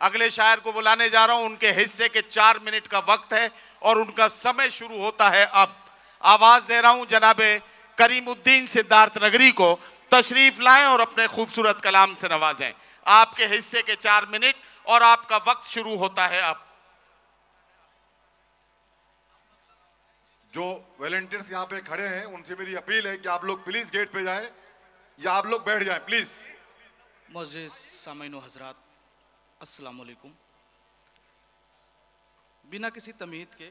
अगले शायर को बुलाने जा रहा हूं। उनके हिस्से के 4 मिनट का वक्त है और उनका समय शुरू होता है अब। आवाज दे रहा हूं जनाबे करीमुद्दीन सिद्धार्थ नगरी को, तशरीफ लाएं और अपने खूबसूरत कलाम से नवाजें। आपके हिस्से के 4 मिनट और आपका वक्त शुरू होता है अब। जो वॉलंटियर्स यहाँ पे खड़े हैं उनसे मेरी अपील है कि आप लोग प्लीज गेट पे जाएं या आप लोग बैठ जाएं प्लीज। मुअज़्ज़िज़ सामीन हज़रात, अस्सलाम वालेकुम। बिना किसी तमीद के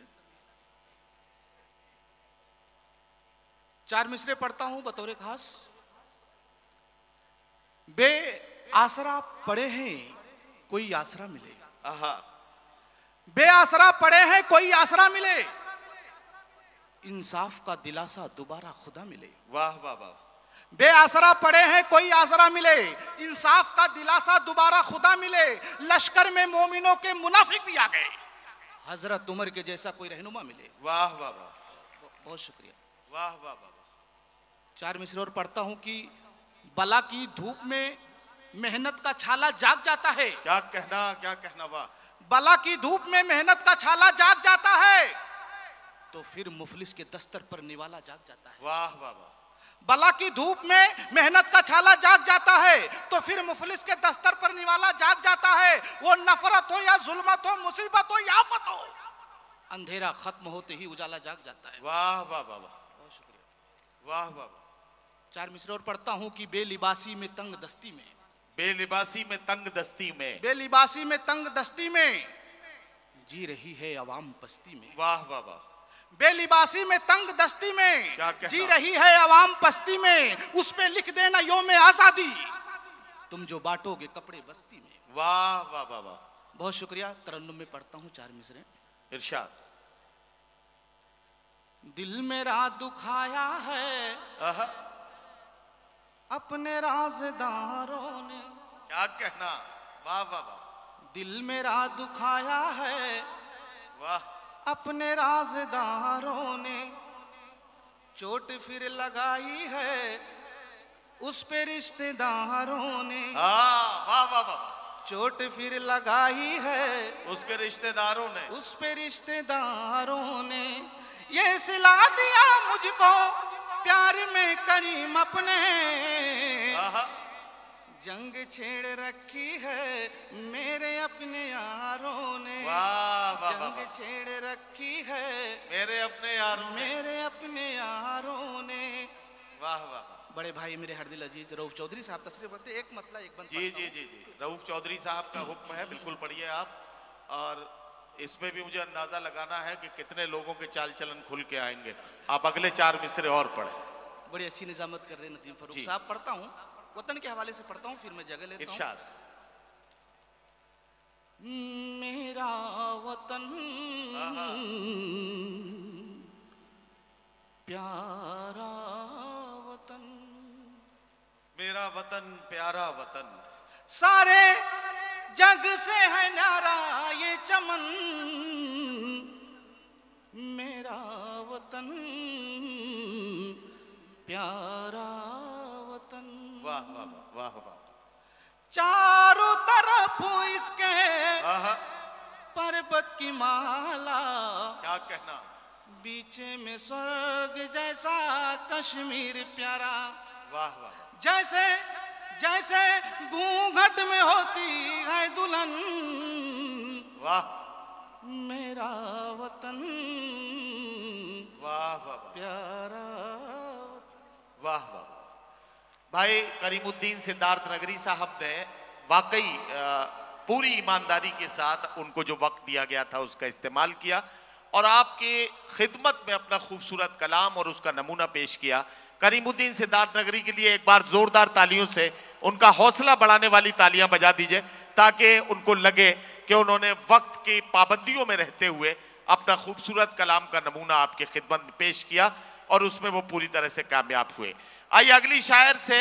4 मिसरे पढ़ता हूं बतौर खास। बे आसरा पड़े हैं कोई आसरा मिले, बे आसरा पड़े हैं कोई आसरा मिले, इंसाफ का दिलासा दोबारा खुदा मिले। वाह वाह वाह। बेआसरा पड़े हैं कोई आसरा मिले, इंसाफ का दिलासा दोबारा खुदा मिले। लश्कर में मोमिनों के मुनाफिक भी आ गए, हजरत उमर के जैसा कोई रहनुमा मिले। वाह वाह वाह, बहुत शुक्रिया। वाह वाह वाह। 4 मिसरे और पढ़ता हूं कि बला की धूप में मेहनत का छाला जाग जाता है। क्या कहना वाह। बला की धूप में मेहनत का छाला जाग जाता है तो फिर मुफलिस के दस्तर पर निवाला जाग जाता है। वाह वाह वाह। बला की धूप में मेहनत का छाला जाग जाता है तो फिर मुफलिस के दस्तर पर निवाला जाग जाता है। वो नफरत हो या जुल्मत हो, मुसीबत हो या आफत हो, अंधेरा खत्म होते ही उजाला जाग जाता है। वाह वाह वाह वाह। बहुत शुक्रिया। वाह वाह वाह। 4 मिसरे और पढ़ता हूं कि बेलिबासी में तंग दस्ती में, बेलिबासी में तंग दस्ती में, बेलिबासी में तंग दस्ती में जी रही है अवाम पस्ती में। वाह वाह वाह। बेलिबासी में तंग दस्ती में जी कहना? रही है अवाम पस्ती में, उस पे लिख देना योम आजादी, तुम जो बांटोगे कपड़े बस्ती में। वाह वाह वाह वाह। बहुत शुक्रिया। तरन्नुम में पढ़ता हूं 4 मिसरे। इरशाद। दिल मेरा दुखाया है अपने राज़दारों ने। क्या कहना। वाह वाह वाह। दिल मेरा दुखाया है वाह। अपने राज़दारों ने, चोट फिर लगाई है उस पे रिश्तेदारों ने। वाह वाह वाह। चोट फिर लगाई है उसके रिश्तेदारों ने, उस पे रिश्तेदारों ने। ये सिला दिया मुझको प्यार में करीम अपने, जंग छेड़ रखी है मेरे अपने यारों ने। जंग छेड़ रखी है मेरे अपने यारों, मेरे अपने यारों ने। वाह वाह। बड़े भाई मेरे हरदिल अजीज रऊफ चौधरी साहब तशरीफ रखते, एक मतला एक बंद। जी जी जी जी, रऊफ चौधरी साहब का हुक्म है, बिल्कुल पढ़िए आप। और इसमें भी मुझे अंदाजा लगाना है कि कितने लोगों के चाल चलन खुल के आएंगे। आप अगले 4 मिसरे और पढ़े। बड़ी अच्छी निजामत कर रहे नदीम फरूक साहब। पढ़ता हूँ वतन के हवाले से पढ़ता हूँ, फिर मैं जगह लेता हूँ। इरशाद। मेरा वतन प्यारा वतन, मेरा वतन प्यारा वतन, सारे जग से है न्यारा ये चमन। मेरा वतन प्यारा वतन। वाह वाह वाह वाह। चारों तरफ इसके पर्वत की माला, क्या कहना। बीच में स्वर्ग जैसा कश्मीर प्यारा। वाह वाह। जैसे जैसे घूंघट में होती है दुल्हन। वाह। मेरा वतन वाह वाह प्यारा। वाह वाह। भाई करीमुद्दीन सिद्धार्थ नगरी साहब ने वाकई पूरी ईमानदारी के साथ उनको जो वक्त दिया गया था उसका इस्तेमाल किया और आपके खिदमत में अपना खूबसूरत कलाम और उसका नमूना पेश किया। करीमुद्दीन सिद्धार्थ नगरी के लिए एक बार जोरदार तालियों से उनका हौसला बढ़ाने वाली तालियां बजा दीजिए, ताकि उनको लगे कि उन्होंने वक्त की पाबंदियों में रहते हुए अपना खूबसूरत कलाम का नमूना आपके खिदमत में पेश किया और उसमें वो पूरी तरह से कामयाब हुए। आइए अगली शायर से